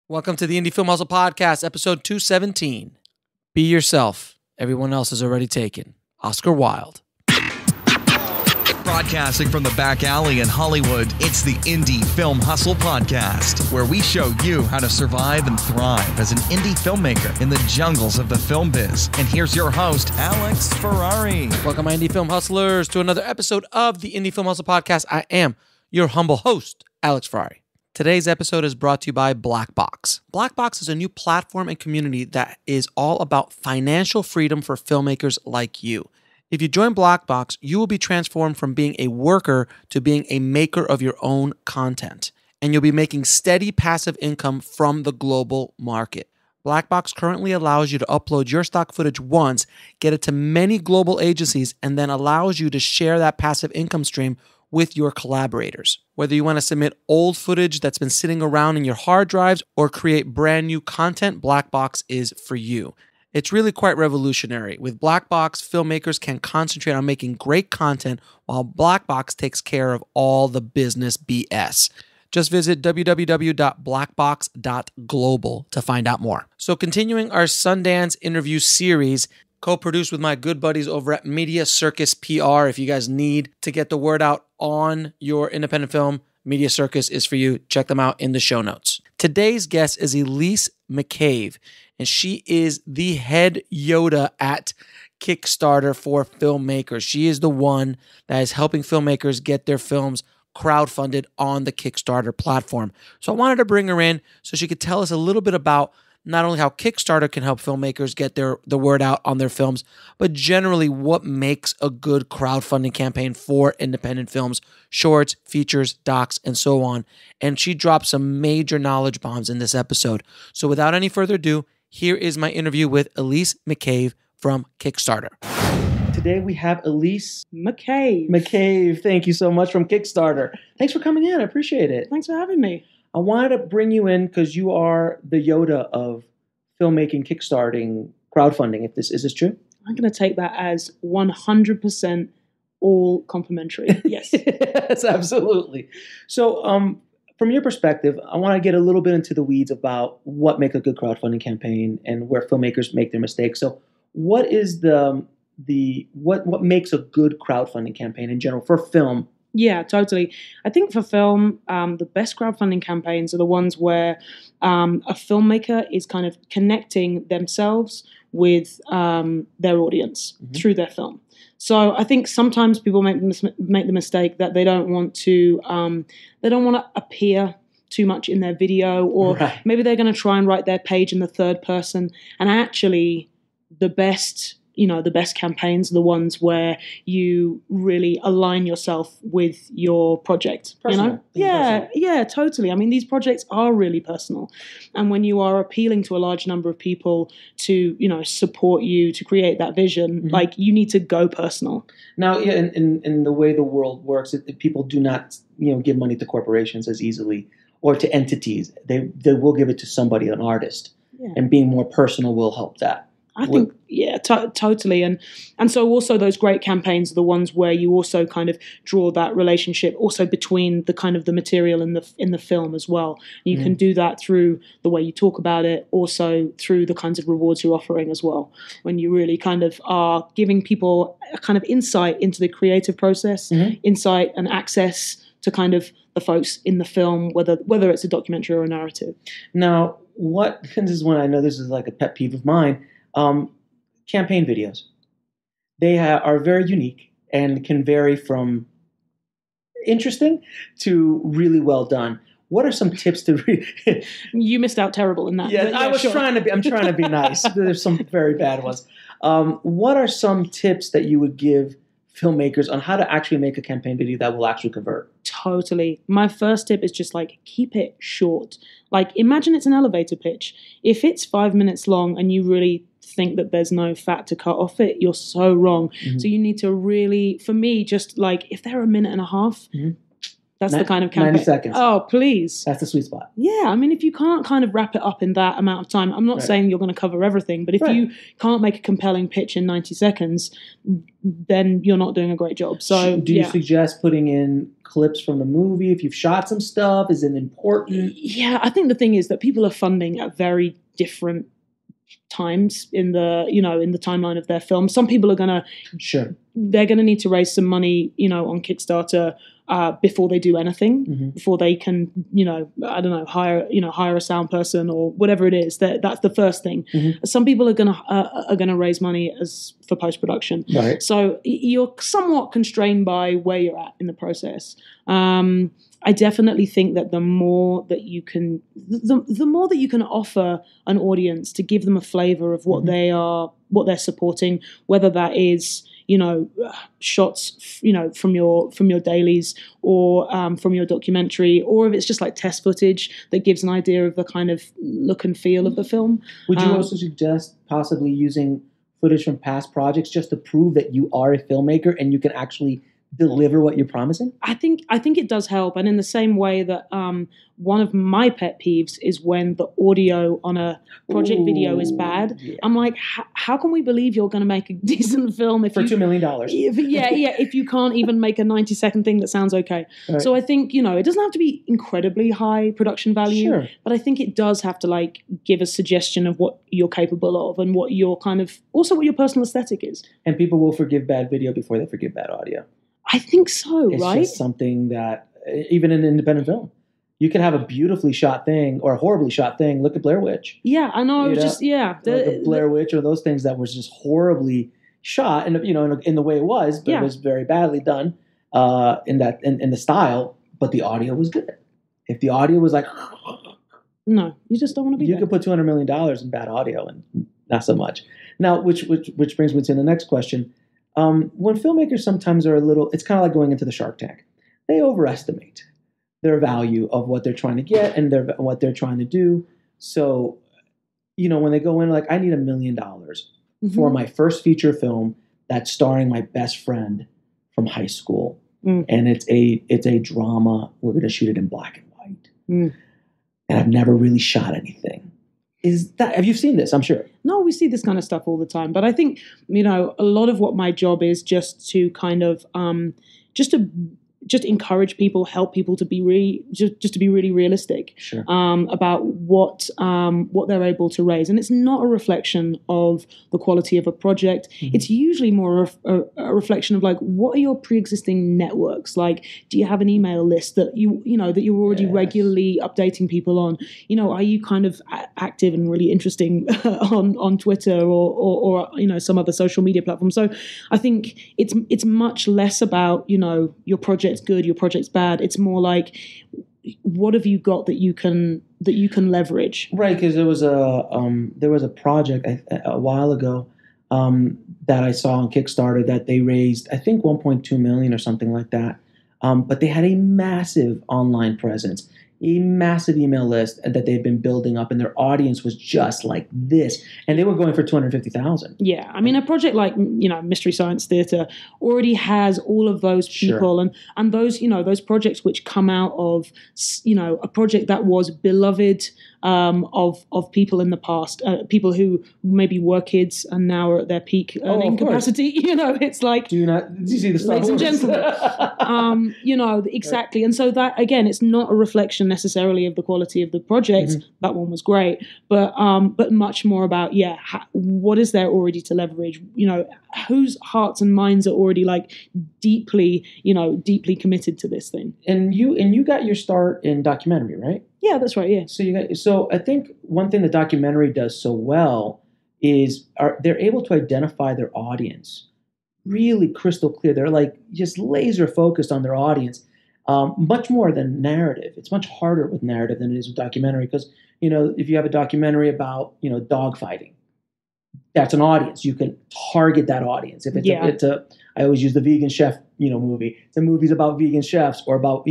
Welcome to the Indie Film Hustle Podcast, episode 217. Be yourself. Everyone else is already taken. Oscar Wilde. Broadcasting from the back alley in Hollywood, it's the Indie Film Hustle Podcast, where we show you how to survive and thrive as an indie filmmaker in the jungles of the film biz. And here's your host, Alex Ferrari. Welcome, my Indie Film Hustlers, to another episode of the Indie Film Hustle Podcast. I am your humble host, Alex Ferrari. Today's episode is brought to you by Blackbox. Blackbox is a new platform and community that is all about financial freedom for filmmakers like you. If you join Blackbox, you will be transformed from being a worker to being a maker of your own content. And you'll be making steady passive income from the global market. Blackbox currently allows you to upload your stock footage once, get it to many global agencies, and then allows you to share that passive income stream with your collaborators. Whether you want to submit old footage that's been sitting around in your hard drives or create brand new content, Blackbox is for you. It's really quite revolutionary. With Blackbox, filmmakers can concentrate on making great content while Blackbox takes care of all the business BS. Just visit www.blackbox.global to find out more. So continuing our Sundance interview series, co-produced with my good buddies over at Media Circus PR. If you guys need to get the word out on your independent film, Media Circus is for you. Check them out in the show notes. Today's guest is Elise McCave, and she is the head Yoda at Kickstarter for filmmakers. She is the one that is helping filmmakers get their films crowdfunded on the Kickstarter platform. So I wanted to bring her in so she could tell us a little bit about not only how Kickstarter can help filmmakers get the word out on their films, but generally what makes a good crowdfunding campaign for independent films, shorts, features, docs, and so on. And she dropped some major knowledge bombs in this episode. So without any further ado, here is my interview with Elise McCave from Kickstarter. Today we have Elise McCave. McCave, thank you so much, from Kickstarter. Thanks for coming in. I appreciate it. Thanks for having me. I wanted to bring you in because you are the Yoda of filmmaking, kickstarting, crowdfunding. Is this true? I'm going to take that as 100% all complimentary. Yes. Yes, absolutely. So from your perspective, I want to get a little bit into the weeds about what makes a good crowdfunding campaign and where filmmakers make their mistakes. So what is what makes a good crowdfunding campaign in general for film? Yeah, totally. I think for film, the best crowdfunding campaigns are the ones where a filmmaker is kind of connecting themselves with their audience through their film. So I think sometimes people make the mistake that they don't want to appear too much in their video, or maybe they're going to try and write their page in the third person. And actually, the best campaigns are the ones where you really align yourself with your project. Personal. Yeah, totally. I mean, these projects are really personal. And when you are appealing to a large number of people to, support you, to create that vision, like, you need to go personal. Now, in the way the world works, people do not, give money to corporations as easily or to entities. They will give it to somebody, an artist. Yeah. And being more personal will help that. I think, totally. And so also those great campaigns are the ones where you also kind of draw that relationship also between the kind of the material in the film as well. You can do that through the way you talk about it, also through the kinds of rewards you're offering as well. When you really kind of are giving people a kind of insight into the creative process, insight and access to kind of the folks in the film, whether it's a documentary or a narrative. Now, this is one I know this is like a pet peeve of mine. Campaign videos. They are very unique and can vary from interesting to really well done. What are some tips to You missed out terrible in that. Yeah, I'm trying to be nice. There's some very bad ones. What are some tips that you would give filmmakers on how to actually make a campaign video that will actually convert? Totally. My first tip is just keep it short. Imagine it's an elevator pitch. If it's 5 minutes long and you really think that there's no fat to cut off it, you're so wrong. So you need to really, for me, just if they're a minute and a half, That's the kind of campaign. 90 seconds. Oh, please. That's the sweet spot. Yeah. I mean, if you can't kind of wrap it up in that amount of time, I'm not saying you're going to cover everything, but if you can't make a compelling pitch in 90 seconds, then you're not doing a great job. So, do you suggest putting in clips from the movie? If you've shot some stuff, is it important? Yeah, I think the thing is that people are funding at very different times in the timeline of their film. Some people are gonna need to raise some money, on Kickstarter before they do anything, before they can, hire a sound person or whatever it is. That's the first thing. Some people are gonna raise money for post production. Right. So you're somewhat constrained by where you're at in the process. I definitely think that the more that you can offer an audience to give them a flavor of what they're supporting, whether that is, shots, from your dailies or from your documentary, or if it's just like test footage that gives an idea of the kind of look and feel of the film. Would you also suggest possibly using footage from past projects just to prove that you are a filmmaker and you can actually deliver what you're promising? I think it does help, and in the same way that one of my pet peeves is when the audio on a project video is bad. Yeah. I'm like, how can we believe you're going to make a decent film for $2 million? If you can't even make a 90-second thing that sounds okay. Right. So I think it doesn't have to be incredibly high production value, but I think it does have to give a suggestion of what you're capable of and what your what your personal aesthetic is. And people will forgive bad video before they forgive bad audio. I think so, right? It's just something that, even in independent film, you can have a beautifully shot thing or a horribly shot thing. Look at Blair Witch. Yeah, I know. The Blair Witch or those things that was just horribly shot, and in the way it was, but it was very badly done in the style. But the audio was good. If the audio was no, you just don't want to be. You could put $200 million in bad audio, and not so much. Now, which brings me to the next question. When filmmakers sometimes are it's kind of like going into the Shark Tank. They overestimate their value of what they're trying to get and what they're trying to do. So, when they go in I need $1 million for my first feature film that's starring my best friend from high school. And it's a drama. We're going to shoot it in black and white. And I've never really shot anything. Have you seen this? I'm sure. No, we see this kind of stuff all the time. But I think, a lot of what my job is just to kind of, just encourage people, help people to be really realistic about what they're able to raise. And it's not a reflection of the quality of a project. It's usually more a reflection of what are your pre-existing networks? Do you have an email list that that you're already regularly updating people on? Are you kind of active and really interesting on Twitter or some other social media platform? So I think it's much less about your project's good, your project's bad. It's more what have you got that you can leverage? Right, because there was a project a while ago that I saw on Kickstarter that they raised, I think 1.2 million or something like that. But they had a massive online presence, a massive email list that they've been building up, and their audience was just like this. And they were going for 250,000. Yeah, I mean, a project like Mystery Science Theater already has all of those people, and those those projects which come out of a project that was beloved of people in the past, people who maybe were kids and now are at their peak earning capacity. It's like, do you see the Star Wars? Ladies and gentlemen, exactly. And so that again, it's not a reflection necessarily of the quality of the project. That one was great, but much more about what is there already to leverage? Whose hearts and minds are already deeply committed to this thing. And you got your start in documentary, right? Yeah, that's right. Yeah. So I think one thing the documentary does so well is they're able to identify their audience really crystal clear. They're just laser focused on their audience, much more than narrative. It's much harder with narrative than it is with documentary because if you have a documentary about dog fighting, that's an audience. You can target that audience. If it's I always use the vegan chef movie. The movie's about vegan chefs or about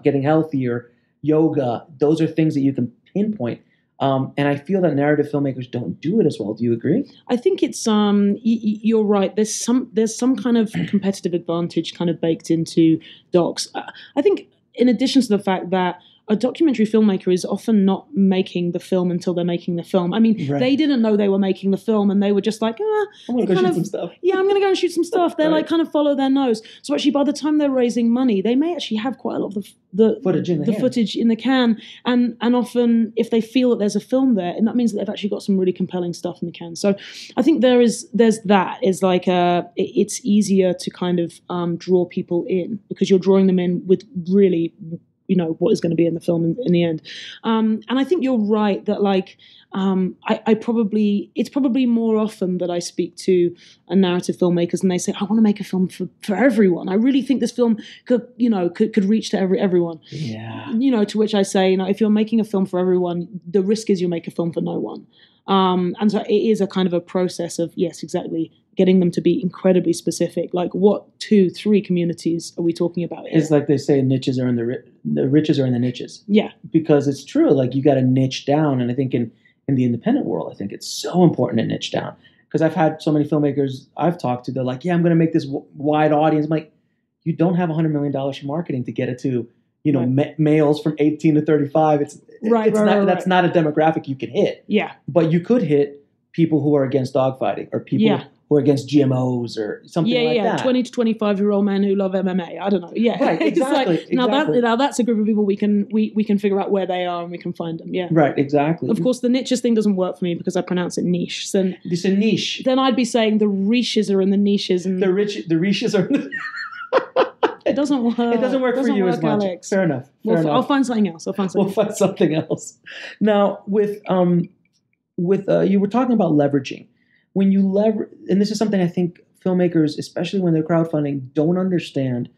getting healthier. Yoga, those are things that you can pinpoint. And I feel that narrative filmmakers don't do it as well. Do you agree? I think it's you're right. There's some kind of competitive advantage kind of baked into docs. I think in addition to the fact that a documentary filmmaker is often not making the film until they're making the film. I mean, they didn't know they were making the film, and they were just like, I'm going to go shoot some stuff. Yeah, I'm going to go and shoot some stuff. They're like kind of follow their nose. So actually, by the time they're raising money, they may actually have quite a lot of the footage in the can. And often, if they feel that there's a film there, and that means that they've actually got some really compelling stuff in the can. So I think there's that. Is like it's easier to kind of draw people in because you're drawing them in with really, what is going to be in the film in the end. And I think you're right that like it's probably more often that I speak to narrative filmmakers and they say, I want to make a film for everyone. I really think this film could reach to everyone. Yeah. To which I say, if you're making a film for everyone, the risk is you'll make a film for no one. And so it is a kind of a process of, yes, exactly, getting them to be incredibly specific. Like, what 2-3 communities are we talking about here? It's like they say, niches are in the riches are in the niches. Yeah, because it's true. Like, you got to niche down, and I think in the independent world, I think it's so important to niche down. Because I've had so many filmmakers I've talked to, they're like, yeah, I'm going to make this wide audience. I'm like, you don't have $100 million for marketing to get it to, males from 18 to 35. That's not a demographic you can hit. Yeah. But you could hit people who are against dogfighting or people who are against GMOs or something like that. 20 to 25-year-old men who love MMA. I don't know. Yeah. Right, exactly. Now that's a group of people we can figure out where they are and we can find them. Yeah. Right, exactly. Of course, the niches thing doesn't work for me because I pronounce it niche. So it's a niche. Then I'd be saying the riches are in the niches and the riches are in the It doesn't work. It doesn't work for you as much. Alex. Fair enough. I'll find something else. We'll find something else. Now, with you were talking about leveraging. When you leverage, and this is something I think filmmakers, especially when they're crowdfunding, don't understand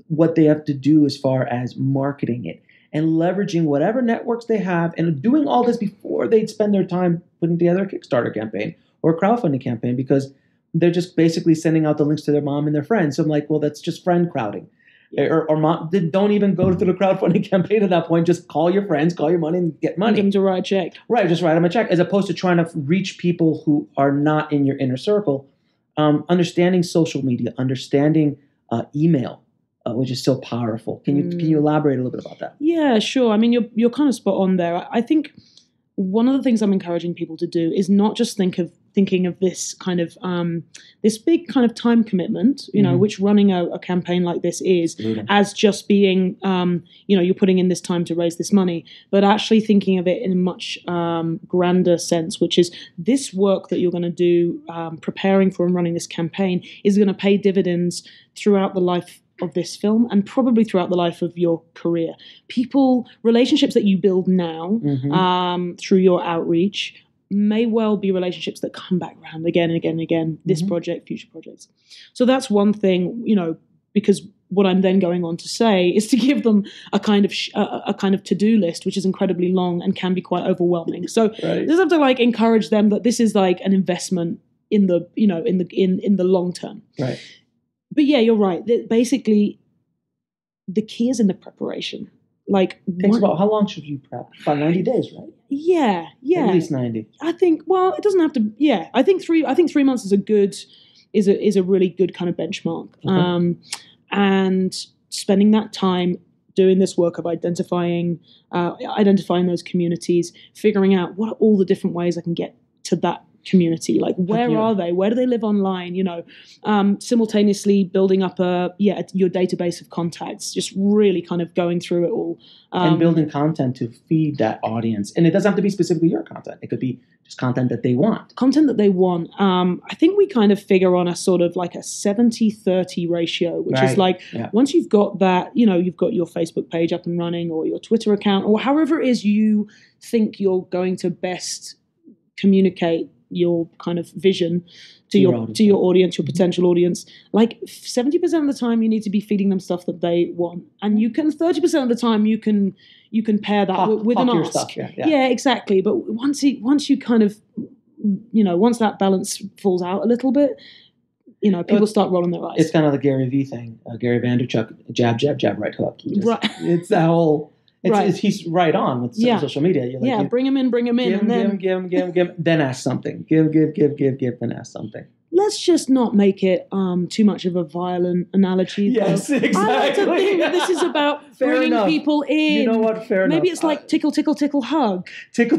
what they have to do as far as marketing it and leveraging whatever networks they have, and doing all this before they'd spend their time putting together a Kickstarter campaign or a crowdfunding campaign, because they're just basically sending out the links to their mom and their friends. So I'm like, well, that's just friend crowding. Or mom, don't even go through the crowdfunding campaign at that point. Just call your friends, call your money, and get money. Get them to write a check. Right, just write them a check, as opposed to trying to reach people who are not in your inner circle. Understanding social media, understanding email, which is so powerful. Can you elaborate a little bit about that? Yeah, sure. I mean, you're kind of spot on there. I think one of the things I'm encouraging people to do is not just thinking of this kind of this big kind of time commitment, which running a campaign like this is, as just being, you're putting in this time to raise this money, but actually thinking of it in a much grander sense, which is this work that you're going to do, preparing for and running this campaign, is going to pay dividends throughout the life of this film and probably throughout the life of your career. Relationships that you build now through your outreach may well be relationships that come back around again and again and again, this project, future projects. So that's one thing, because what I'm then going on to say is to give them a kind of to-do list, which is incredibly long and can be quite overwhelming. So just have to encourage them that this is like an investment in the, in the long term. Right. But yeah, you're right. Basically, the key is in the preparation. Takes about, how long should you prep? About 90 days, right? Yeah. At least 90. I think. Well, it doesn't have to. Yeah, I think 3 months is a really good kind of benchmark. Okay. And spending that time doing this work of identifying those communities, figuring out what are all the different ways I can get to that community, where are they, where do they live online, simultaneously building up your database of contacts, just really kind of going through it all, and building content to feed that audience. And it doesn't have to be specifically your content, it could be just content that they want. I think we kind of figure on a sort of like a 70-30 ratio, which is once you've got that, you've got your Facebook page up and running, or your Twitter account, or however it is you think you're going to best communicate your kind of vision to your audience, your potential audience. 70% of the time you need to be feeding them stuff that they want, and 30% of the time you can pair that with an ask. Stuff, yeah, exactly. But once you kind of once that balance falls out a little bit, people start rolling their eyes. It's kind of the Gary V thing, Gary Vaynerchuk, jab, jab, jab, right hook. It's that whole. He's right on with social media. You're like, bring him in, give him, then ask something. Give, then ask something. let's just not make it too much of a violent analogy. Yes, though. exactly. I like to think that this is about bringing people in. You know what? Fair enough. Maybe it's like tickle, tickle, tickle, hug. Tickle.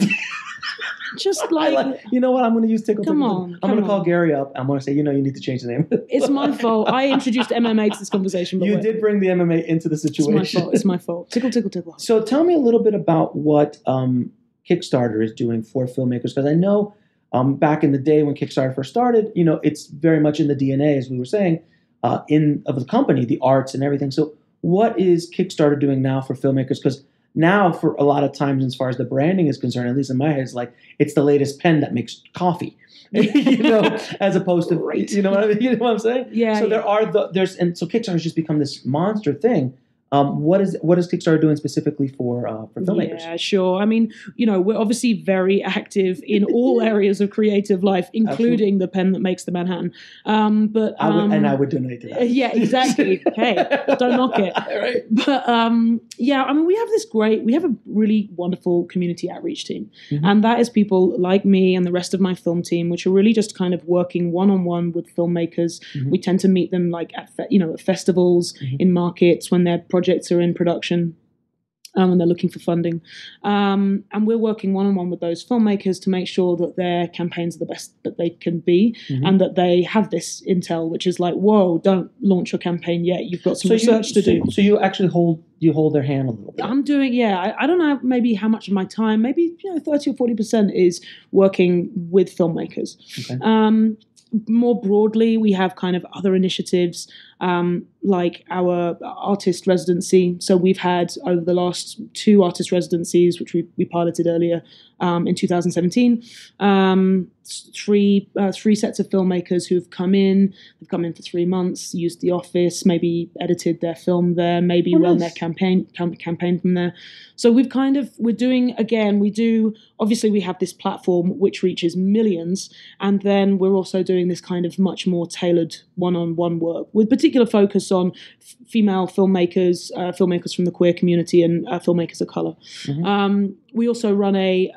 Just like, you know what? I'm going to use tickle. Come tickle. on, I'm going to come call on. Gary up. I'm going to say, you need to change the name. It's my fault. I introduced MMA to this conversation. But You did bring the MMA into the situation. It's my fault. Tickle, tickle, tickle. So tell me a little bit about what Kickstarter is doing for filmmakers, because I know back in the day when Kickstarter first started, it's very much in the DNA, as we were saying, of the company, the arts and everything. So what is Kickstarter doing now for filmmakers? Because now, for a lot of times, as far as the branding is concerned, at least in my head, it's like it's the latest pen that makes coffee, as opposed to Right. You know what I'm saying? Yeah. So yeah. so Kickstarter's just become this monster thing. What is Kickstarter doing specifically for filmmakers? Yeah, sure. I mean, we're obviously very active in all areas of creative life, including the pen that makes the Manhattan. But I would donate to that. Yeah, exactly. Hey, don't knock it. Right. But yeah, I mean, we have a really wonderful community outreach team, and that is people like me and the rest of my film team, which are really just kind of working one-on-one with filmmakers. We tend to meet them like at festivals, in markets when their projects are in production. And they're looking for funding. And we're working one-on-one with those filmmakers to make sure that their campaigns are the best that they can be, and that they have this intel, which is like, whoa, don't launch your campaign yet. You've got some research to do. So you actually hold their hand a little bit. I'm doing, I don't know maybe how much of my time, maybe 30 or 40% is working with filmmakers. Okay. More broadly, we have kind of other initiatives like our artist residency. So we've had over the last 2 artist residencies, which we piloted earlier in 2017, three sets of filmmakers who've come in. They've come in for 3 months, used the office, maybe edited their film there, maybe run their campaign from there. So obviously we have this platform which reaches millions, and then we're also doing this kind of much more tailored one-on-one work with particular focus on female filmmakers, filmmakers from the queer community, and filmmakers of color. We also run a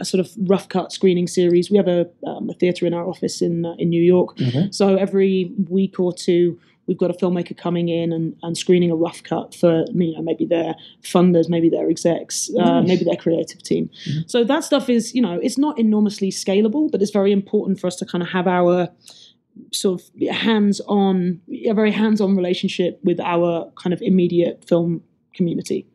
sort of rough cut screening series. We have a theatre in our office in New York. So every week or two, we've got a filmmaker coming in and screening a rough cut for maybe their funders, maybe their execs, maybe their creative team. So that stuff is it's not enormously scalable, but it's very important for us to kind of have our sort of a very hands-on relationship with our kind of immediate film community.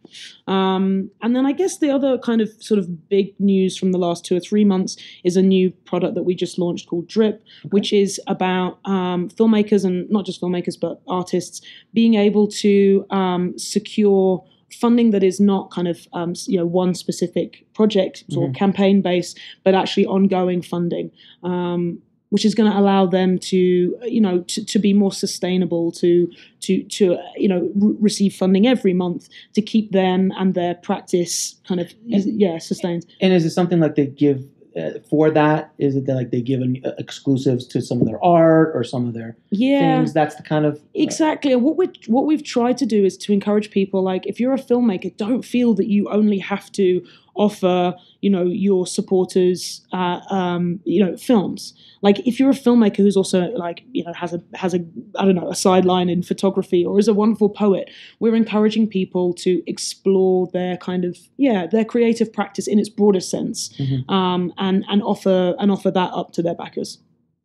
And then I guess the other kind of sort of big news from the last 2 or 3 months is a new product that we just launched called Drip, which is about filmmakers, and not just filmmakers, but artists being able to secure funding that is not kind of one specific project or campaign based, but actually ongoing funding. Which is going to allow them to be more sustainable, to receive funding every month to keep them and their practice kind of sustained. And is it something like they give for that? Is it that like they give exclusives to some of their art or some of their things? That's the kind of exactly. And what we've tried to do is to encourage people, like, if you're a filmmaker, don't feel that you only have to offer your supporters films. Like, if you're a filmmaker who's also has a sideline in photography or is a wonderful poet, we're encouraging people to explore their kind of their creative practice in its broadest sense, and offer that up to their backers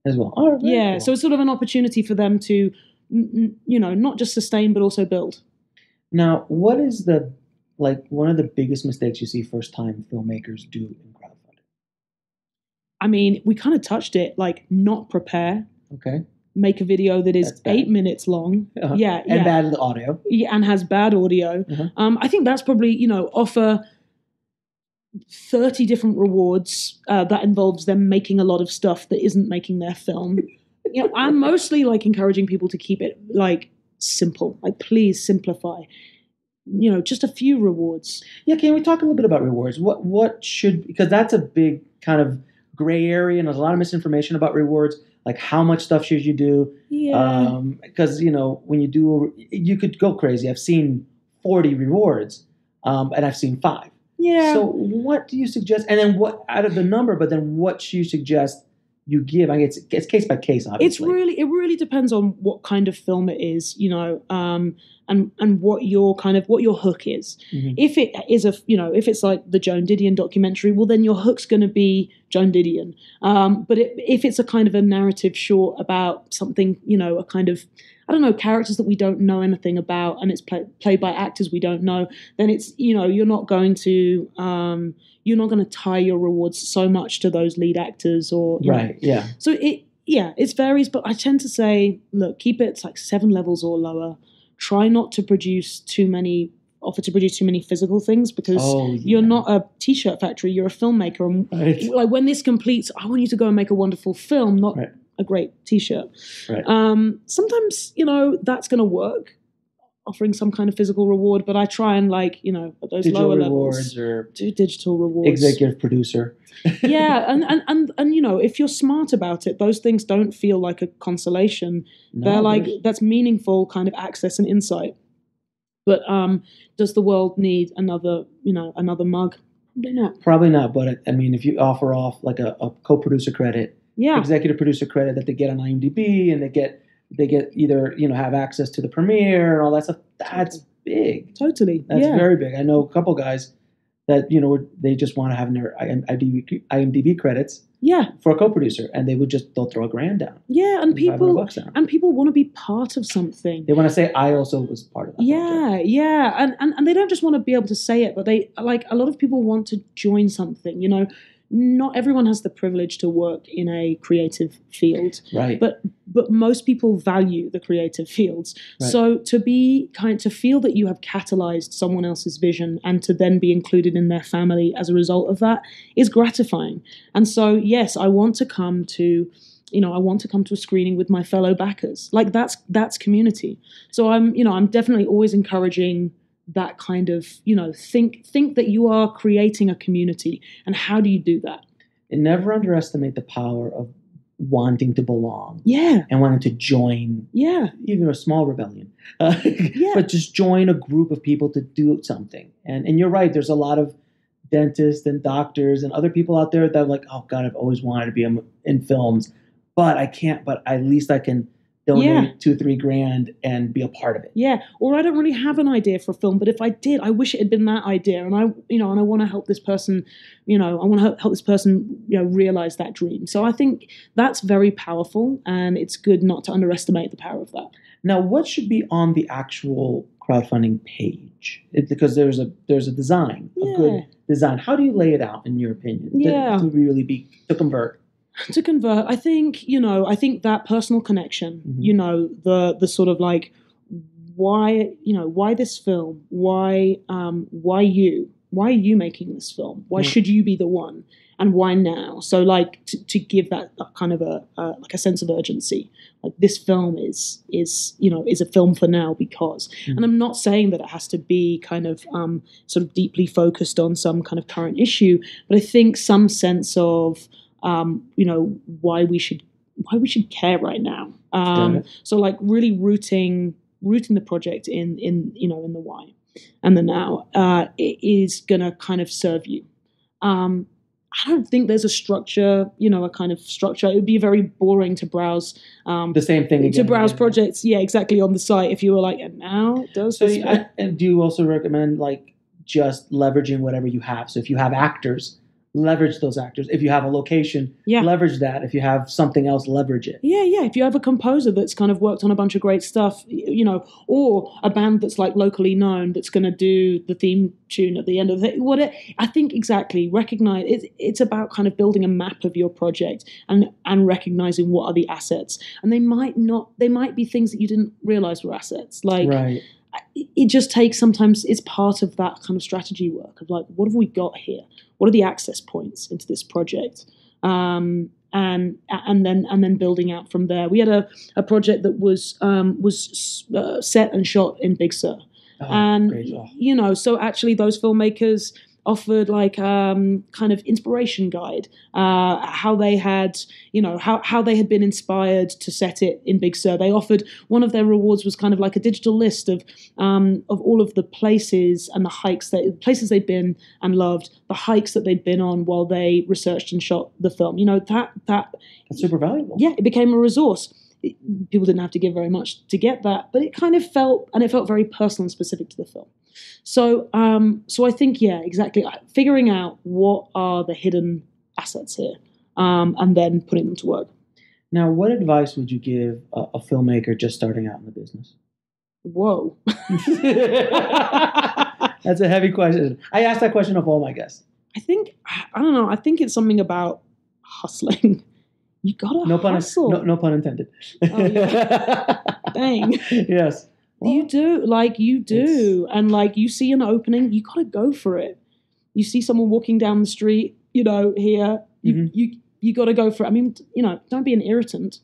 as well. Cool. So it's sort of an opportunity for them to not just sustain but also build. Now, what is one of the biggest mistakes you see first-time filmmakers do in crowdfunding? I mean, we kind of touched it, like not prepare. Okay. Make a video that is 8 minutes long. And bad audio. Yeah, and has bad audio. I think that's probably, offer 30 different rewards that involves them making a lot of stuff that isn't making their film. I'm mostly encouraging people to keep it simple. Please simplify. Just a few rewards. Yeah, can we talk a little bit about rewards? What should, because that's a big kind of gray area, and there's a lot of misinformation about rewards. Like, how much stuff should you do? Yeah. Because, when you do, you could go crazy. I've seen 40 rewards, and I've seen 5. Yeah. So what do you suggest? And then what, out of the number, but then what do you suggest you give. I mean, it's case by case, obviously. It really depends on what kind of film it is, and what your hook is. Mm-hmm. If it is if it's like the Joan Didion documentary, well, then your hook's going to be Joan Didion. But if it's a kind of a narrative short about something, a kind of, I don't know, characters that we don't know anything about, and it's played by actors we don't know, then it's, you're not going to tie your rewards so much to those lead actors or right. Yeah. So it varies, but I tend to say, look, keep it like 7 levels or lower. Try not to produce too many physical things, because you're not a t-shirt factory, you're a filmmaker. And like, when this completes, I want you to go and make a wonderful film, not a great t-shirt. Right. Sometimes, that's going to work, offering some kind of physical reward, but I try and at those digital lower rewards levels, or do digital rewards. Executive producer. Yeah, and if you're smart about it, those things don't feel like a consolation. They're like, that's meaningful kind of access and insight. But does the world need another mug? Probably not. But I mean, if you offer off like a co-producer credit, yeah, executive producer credit that they get on IMDb, and they get either have access to the premiere and all that stuff. That's big. Totally. That's very big. I know a couple guys that they just want to have their IMDb credits. Yeah. For a co-producer, and they'll throw $1,000 down. Yeah, and people want to be part of something. They want to say, I also was part of that. Yeah, yeah, and they don't just want to be able to say it, but they a lot of people want to join something. Not everyone has the privilege to work in a creative field, right? But most people value the creative fields. Right. So to feel that you have catalyzed someone else's vision and to then be included in their family as a result of that is gratifying. And so, yes, I want to come to a screening with my fellow backers. Like that's community. So I'm definitely always encouraging that kind of, think that you are creating a community. And how do you do that? And never underestimate the power of wanting to belong. Yeah. And wanting to join. Yeah. Even a small rebellion. But just join a group of people to do something. And you're right, there's a lot of dentists and doctors and other people out there that are like, oh God, I've always wanted to be in films, but I can't, but at least I can donate $2-3 grand and be a part of it. Yeah. Or I don't really have an idea for a film, but if I did, I wish it had been that idea. And I want to help this person, realize that dream. So I think that's very powerful, and it's good not to underestimate the power of that. Now, what should be on the actual crowdfunding page? Because there's a design, a good design. How do you lay it out, in your opinion? To really to convert? To convert, I think that personal connection, mm-hmm. the sort of like, why this film? Why you? Why are you making this film? Why should you be the one? And why now? So like to give that kind of a sense of urgency. Like, this film is a film for now because. Mm-hmm. And I'm not saying that it has to be kind of sort of deeply focused on some kind of current issue, but I think some sense of why we should care right now. So like really rooting the project in the why and the now it is gonna kind of serve you. I don't think there's a structure, a kind of structure. It would be very boring to browse the same thing again, to browse projects, exactly, on the site if you were like, and now it does. So and do you also recommend like just leveraging whatever you have? So if you have actors, leverage those actors. If you have a location, leverage that. If you have something else, leverage it. Yeah. If you have a composer that's kind of worked on a bunch of great stuff, or a band that's like locally known that's going to do the theme tune at the end of it. I think exactly recognize it's about kind of building a map of your project and recognizing what are the assets. And they might be things that you didn't realize were assets. Like, right. It just takes sometimes, it's part of that kind of strategy work of like, what have we got here? What are the access points into this project? And then building out from there. We had a project that was set and shot in Big Sur. So actually those filmmakers offered like kind of inspiration guide, how they had, how they had been inspired to set it in Big Sur. They offered, one of their rewards was kind of like a digital list of all of the places and the hikes, places they'd been and loved, the hikes that they'd been on while they researched and shot the film. That's super valuable. Yeah, it became a resource. People didn't have to give very much to get that, but it kind of felt very personal and specific to the film. So I think, yeah, exactly. Figuring out what are the hidden assets here, and then putting them to work. Now, what advice would you give a filmmaker just starting out in the business? Whoa. That's a heavy question. I asked that question of all my guests. I don't know. I think it's something about hustling. You gotta hustle. No pun intended. Oh, yeah. Dang. Yes. Well, you do. And like you see an opening, you gotta go for it. You see someone walking down the street, here, you gotta go for it. I mean, don't be an irritant.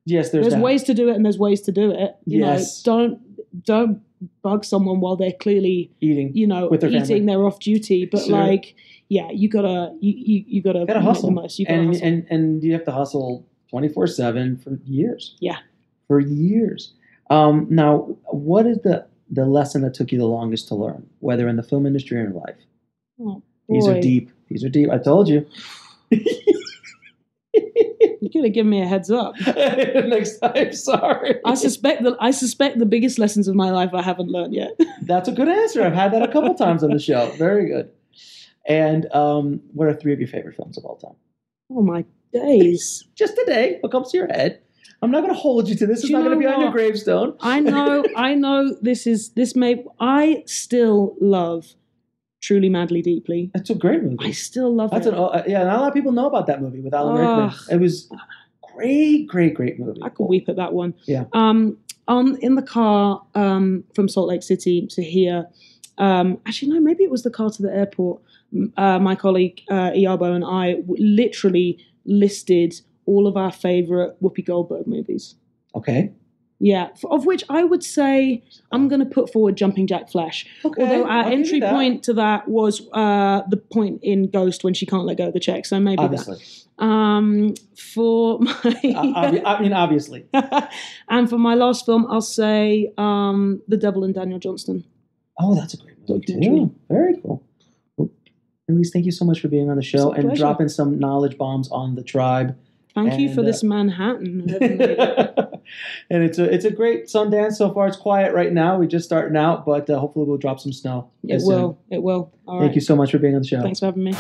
Yes, there's ways to do it and there's ways to do it. Yes. Don't bug someone while they're clearly eating with their family. They're off duty. But sure. You gotta hustle. the most. You gotta hustle. And you have to hustle 24/7 for years. Yeah. For years. Now, what is the lesson that took you the longest to learn, whether in the film industry or in life? Oh, These are deep. I told you. You could have given me a heads up. Next time, sorry. I suspect the biggest lessons of my life I haven't learned yet. That's a good answer. I've had that a couple times on the show. Very good. And what are 3 of your favorite films of all time? Oh my days! Just today, what comes to your head? I'm not going to hold you to this. It's not going to be on your gravestone. I know. I still love Truly, Madly, Deeply. That's a great movie. I still love it. Not a lot of people know about that movie with Alan Rickman. It was great movie. I could weep at that one. Yeah. In the car from Salt Lake City to here. Actually, no, maybe it was the car to the airport. My colleague Iabo and I literally listed all of our favorite Whoopi Goldberg movies. Okay. Yeah, of which I would say I'm going to put forward Jumping Jack Flash. Okay, although our entry point to that was the point in Ghost when she can't let go of the check. So maybe obviously. That. For my... obviously. And for my last film, I'll say The Devil and Daniel Johnston. Oh, that's a great movie too. Very cool. Well, Elise, thank you so much for being on the show and dropping some knowledge bombs on the tribe. Thank you for this Manhattan. And it's a great Sundance so far. It's quiet right now. We're just starting out, but hopefully we'll drop some snow. It will. All right. Thank you so much for being on the show. Thanks for having me.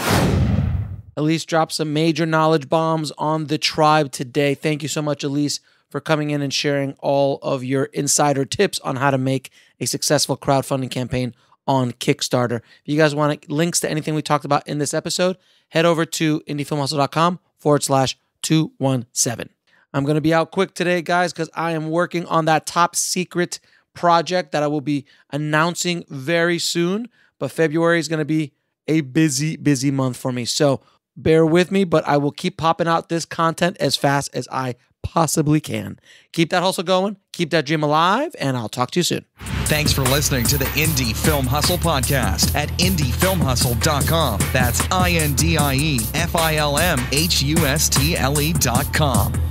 Elise dropped some major knowledge bombs on the tribe today. Thank you so much, Elise, for coming in and sharing all of your insider tips on how to make a successful crowdfunding campaign on Kickstarter. If you guys want links to anything we talked about in this episode, head over to indiefilmhustle.com/217. I'm going to be out quick today, guys, because I am working on that top secret project that I will be announcing very soon. But February is going to be a busy month for me. So bear with me, but I will keep popping out this content as fast as I possibly can. Keep that hustle going, keep that dream alive, and I'll talk to you soon. Thanks for listening to the Indie Film Hustle podcast at indiefilmhustle.com. That's INDIEFILMHUSTLE.com.